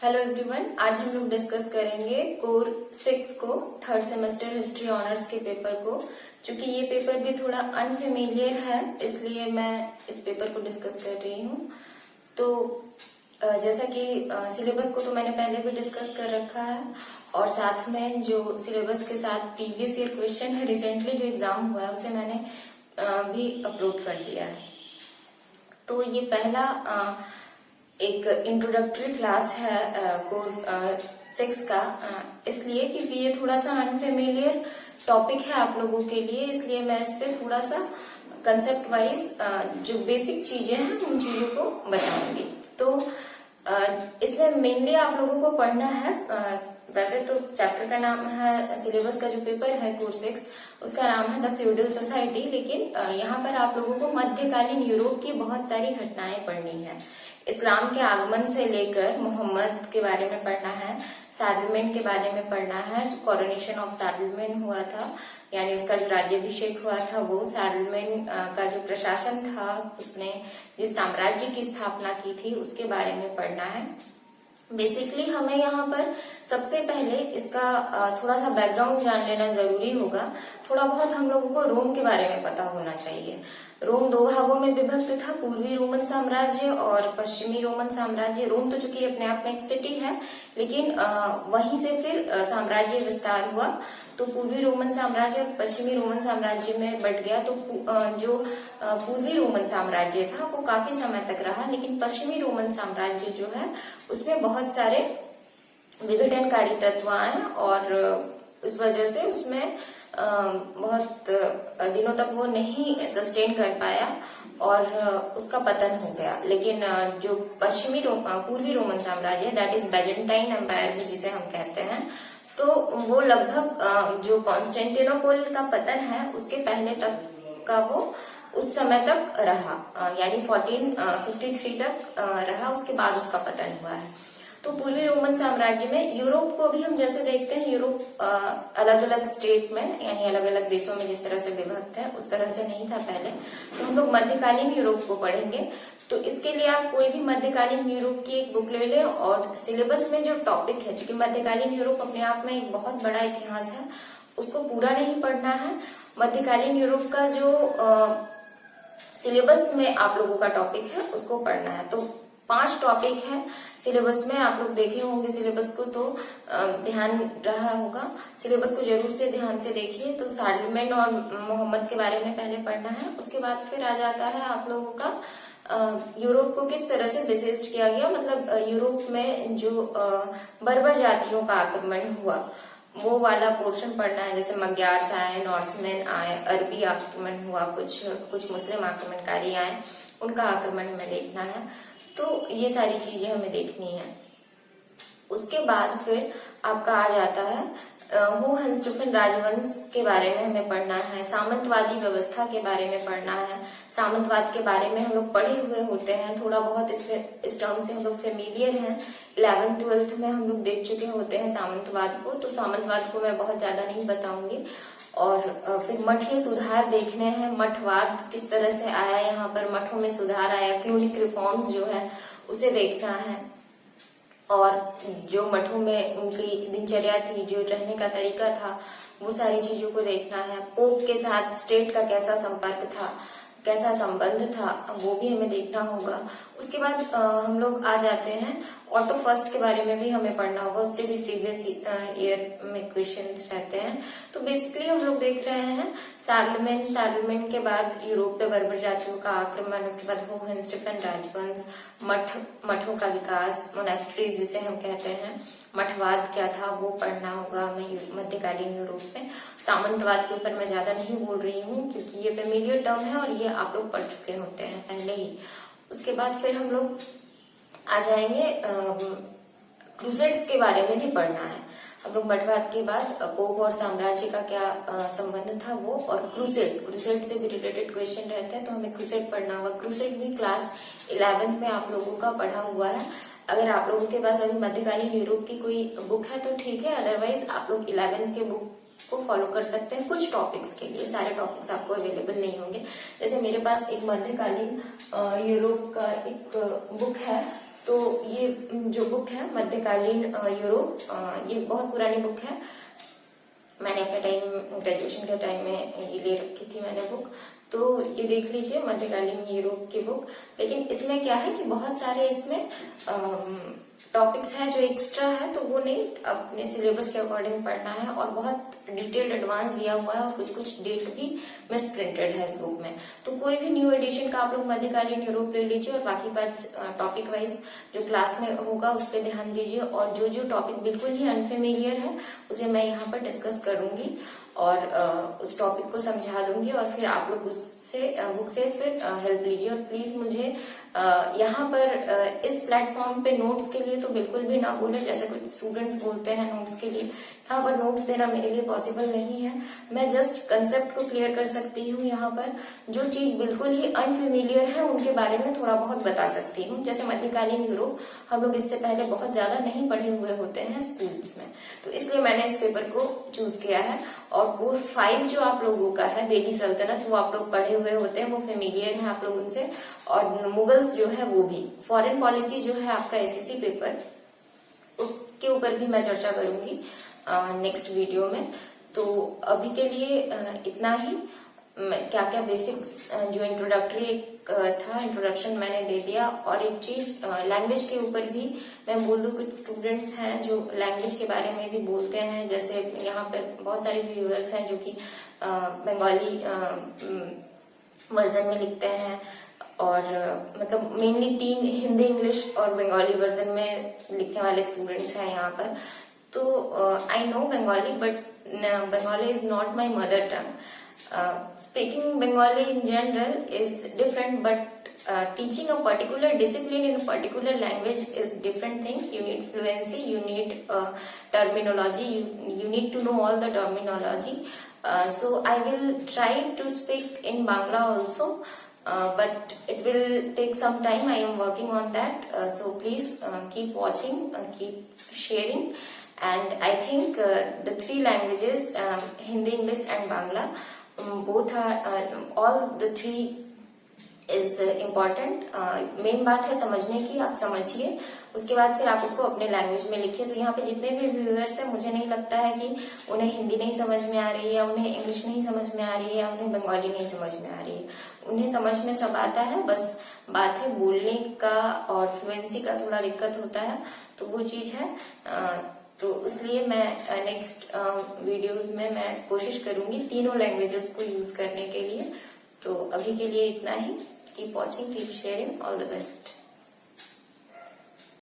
Hello everyone, आज हम लोग डिस्कस करेंगे कोर 6 को थर्ड सेमेस्टर हिस्ट्री ऑनर्स के पेपर को। क्योंकि ये पेपर भी थोड़ा अनफेमिलियर है, इसलिए मैं इस पेपर को डिस्कस कर रही हूँ। तो जैसा कि सिलेबस को तो मैंने पहले भी डिस्कस कर रखा है, और साथ में जो सिलेबस के साथ प्रीवियस ईयर क्वेश्चन है, रिसेंटली जो एग्जाम हुआ है उसे मैंने भी अपलोड कर दिया है। तो ये पहला एक इंट्रोडक्टरी क्लास है कोर 6 का, इसलिए क्योंकि ये थोड़ा सा अनफेमिलियर टॉपिक है आप लोगों के लिए, इसलिए मैं इस पे थोड़ा सा कंसेप्ट वाइज जो बेसिक चीजें हैं उन चीजों को बताऊंगी। तो इसमें मेनली आप लोगों को पढ़ना है, वैसे तो चैप्टर का नाम है, सिलेबस का जो पेपर है कोर 6 उसका नाम है द फ्यूडल सोसाइटी, लेकिन यहाँ पर आप लोगों को मध्यकालीन यूरोप की बहुत सारी घटनाएं पढ़नी है। इस्लाम के आगमन से लेकर मोहम्मद के बारे में पढ़ना है, सैडलमेंट के बारे में पढ़ना है, जो कोरोनेशन ऑफ सैडलमेंट हुआ था, यानी उसका जो राज्याभिषेक हुआ था, वो सैडलमेंट का जो प्रशासन था, उसने जिस साम्राज्य की स्थापना की थी उसके बारे में पढ़ना है। बेसिकली हमें यहाँ पर सबसे पहले इसका थोड़ा सा बैकग्राउंड जान लेना जरूरी होगा। थोड़ा बहुत हम लोगों को रोम के बारे में पता होना चाहिए। रोम दो भागों में विभक्त था, पूर्वी रोमन साम्राज्य और पश्चिमी रोमन साम्राज्य। रोम तो चूंकि अपने आप में एक सिटी है, लेकिन वहीं से फिर साम्राज्य विस्तार हुआ, तो पूर्वी रोमन साम्राज्य और पश्चिमी रोमन साम्राज्य में बट गया। तो जो पूर्वी रोमन साम्राज्य था वो काफी समय तक रहा, लेकिन पश्चिमी रोमन साम्राज्य जो है उसमें बहुत सारे विघटनकारी तत्व आए, और इस वजह से उसमें बहुत दिनों तक वो नहीं सस्टेन कर पाया और उसका पतन हो गया। लेकिन जो पूर्वी रोमन साम्राज्य है, दैट इज बैजेंटाइन एम्पायर भी जिसे हम कहते हैं, तो वो लगभग जो कॉन्स्टेंटिनोपल का पतन है उसके पहले तक का वो उस समय तक रहा, यानी 1453 तक रहा, उसके बाद उसका पतन हुआ है। तो पूर्वी रोमन साम्राज्य में यूरोप को भी हम जैसे देखते हैं, यूरोप अलग अलग स्टेट में यानी अलग अलग देशों में जिस तरह से विभक्त है उस तरह से नहीं था पहले। तो हम लोग मध्यकालीन यूरोप को पढ़ेंगे। तो इसके लिए आप कोई भी मध्यकालीन यूरोप की एक बुक ले लें, और सिलेबस में जो टॉपिक है, क्योंकि मध्यकालीन यूरोप अपने आप में एक बहुत बड़ा इतिहास है, उसको पूरा नहीं पढ़ना है। मध्यकालीन यूरोप का जो सिलेबस में आप लोगों का टॉपिक है उसको पढ़ना है। तो 5 टॉपिक है सिलेबस में, आप लोग देखे होंगे सिलेबस को, तो ध्यान रहा होगा। सिलेबस को जरूर से ध्यान से देखिए। तो सैडलमेंट और मोहम्मद के बारे में पहले पढ़ना है, उसके बाद फिर आ जाता है आप लोगों का यूरोप को किस तरह से बेसिस्ट किया गया, मतलब यूरोप में जो बर्बर जातियों का आक्रमण हुआ वो वाला पोर्शन पढ़ना है। जैसे मग्यार्स आए, नॉर्समैन आए, अरबी आक्रमण हुआ, कुछ मुस्लिम आक्रमणकारी आए, उनका आक्रमण हमें देखना है। तो ये सारी चीजें हमें देखनी है। उसके बाद फिर आपका आ जाता है होहेंस्टाइन राजवंश के बारे में हमें पढ़ना है, सामंतवादी व्यवस्था के बारे में पढ़ना है। सामंतवाद के बारे में हम लोग पढ़े हुए होते हैं, थोड़ा बहुत इस टर्म से हम लोग फेमिलियर हैं। 11th-12th में हम लोग देख चुके होते हैं सामंतवाद को, तो सामंतवाद को मैं बहुत ज्यादा नहीं बताऊंगी। और फिर मठीय सुधार देखने हैं, मठवाद किस तरह से आया, यहाँ पर मठों में सुधार आया, क्लूनिक रिफॉर्म्स जो है उसे देखना है। और जो मठों में उनकी दिनचर्या थी, जो रहने का तरीका था, वो सारी चीजों को देखना है। पोप के साथ स्टेट का कैसा संपर्क था, कैसा संबंध था, वो भी हमें देखना होगा। उसके बाद हम लोग आ जाते हैं ऑटो फर्स्ट के बारे में भी हमें पढ़ना होगा, उससे भी प्रीवियस ईयर में क्वेश्चंस रहते हैं। तो बेसिकली हम लोग देख रहे हैं सैडलमेंट के बाद यूरोप पे बर्बर जातियों का आक्रमण, उसके बाद होहेंस्टाइन राजवंश, मठों का विकास, मोनेस्ट्रीज जिसे हम कहते हैं, मठवाद क्या था वो पढ़ना होगा हमें मध्यकालीन यूरोप में। सामंतवाद के ऊपर मैं ज्यादा नहीं बोल रही हूँ, क्योंकि ये फेमिलियर टर्म है और ये आप लोग पढ़ चुके होते हैं पहले ही। उसके बाद फिर हम लोग आ जाएंगे क्रूसेड्स के बारे में भी पढ़ना है। हम लोग मठवाद के बाद पोप और साम्राज्य का क्या संबंध था वो, और क्रूसेड से भी रिलेटेड क्वेश्चन रहते हैं, तो हमें क्रूसेड पढ़ना होगा। क्रूसेड भी क्लास 11 में आप लोगों का पढ़ा हुआ है। अगर आप लोगों के पास अभी मध्यकालीन यूरोप की कोई बुक है तो ठीक है, अदरवाइज आप लोग 11 के बुक को फॉलो कर सकते हैं कुछ टॉपिक्स के लिए। सारे टॉपिक्स आपको अवेलेबल नहीं होंगे। जैसे मेरे पास एक मध्यकालीन यूरोप का एक बुक है, तो ये जो बुक है मध्यकालीन यूरोप, ये बहुत पुरानी बुक है। मैंने अपने टाइम ग्रेजुएशन के टाइम में ये ले रखी थी मैंने बुक। तो ये देख लीजिए मध्यकालीन यूरोप की बुक। लेकिन इसमें क्या है कि बहुत सारे इसमें टॉपिक्स हैं जो एक्स्ट्रा है, तो वो नहीं, अपने सिलेबस के अकॉर्डिंग पढ़ना है। और बहुत डिटेल्ड एडवांस दिया हुआ है और कुछ कुछ डेट भी मिस प्रिंटेड है इस बुक में। तो कोई भी न्यू एडिशन का आप लोग मध्यकालीन यूरोप ले लीजिए और बाकी बात टॉपिक वाइज जो क्लास में होगा उस पर ध्यान दीजिए। और जो जो टॉपिक बिल्कुल ही अनफेमिलियर है उसे मैं यहाँ पर डिस्कस करूंगी और उस टॉपिक को समझा दूंगी और फिर आप लोग उससे बुक से फिर हेल्प लीजिए। और प्लीज मुझे यहाँ पर इस प्लेटफॉर्म पे नोट्स के लिए तो बिल्कुल भी ना बोले, जैसे कुछ स्टूडेंट्स बोलते हैं नोट्स के लिए। यहाँ पर नोट्स देना मेरे लिए पॉसिबल नहीं है। मैं जस्ट कंसेप्ट को क्लियर कर सकती हूँ। यहाँ पर जो चीज बिल्कुल ही अनफेमिलियर है उनके बारे में थोड़ा बहुत बता सकती हूँ। जैसे मध्यकालीन यूरोप हम लोग इससे पहले बहुत ज्यादा नहीं पढ़े हुए होते हैं स्कूल्स में, तो इसलिए मैंने इस पेपर को चूज किया है। और कोर 5 जो आप लोगों का है दिल्ली सल्तनत, वो आप लोग पढ़े हुए होते हैं, वो फेमिलियर है आप लोग उनसे। और मुगल्स जो है वो भी। फॉरेन पॉलिसी जो है आपका एसएससी पेपर, उसके ऊपर भी मैं चर्चा करूंगी नेक्स्ट वीडियो में। तो अभी के लिए इतना ही। क्या क्या बेसिक्स जो इंट्रोडक्टरी था, इंट्रोडक्शन मैंने दे दिया। और एक चीज लैंग्वेज के ऊपर भी मैं बोल दूं, कुछ स्टूडेंट्स हैं जो लैंग्वेज के बारे में भी बोलते हैं। जैसे यहाँ पर बहुत सारे व्यूअर्स हैं जो कि बंगाली वर्जन में लिखते हैं और मतलब मेनली 3 हिंदी, इंग्लिश और बंगाली वर्जन में लिखने वाले स्टूडेंट्स हैं यहाँ पर। तो I know Bengali but Bengali is not my mother tongue. Speaking Bengali in general is different, but teaching a particular discipline in a particular language is different thing. You need fluency, you need terminology, you need to know all the terminology. So I will try to speak in Bangla also, but it will take some time. I am working on that. So please keep watching, keep sharing. And I think the 3 languages, Hindi, English and Bangla, both are all the 3 is important. Main बात है समझने की, आप समझिए, उसके बाद फिर आप उसको अपने लैंग्वेज में लिखिए। तो यहाँ पे जितने भी व्यूअर्स हैं, मुझे नहीं लगता है कि उन्हें हिंदी नहीं समझ में आ रही है, या उन्हें इंग्लिश नहीं समझ में आ रही है, या उन्हें बंगाली नहीं समझ में आ रही है। उन्हें समझ में सब आता है, बस बात है बोलने का और फ्लुएंसी का थोड़ा दिक्कत होता है। तो वो चीज है। तो इसलिए मैं नेक्स्ट वीडियोस में मैं कोशिश करूंगी तीनों लैंग्वेजेस को यूज करने के लिए। तो अभी के लिए इतना ही। Keep watching, keep sharing, all the best.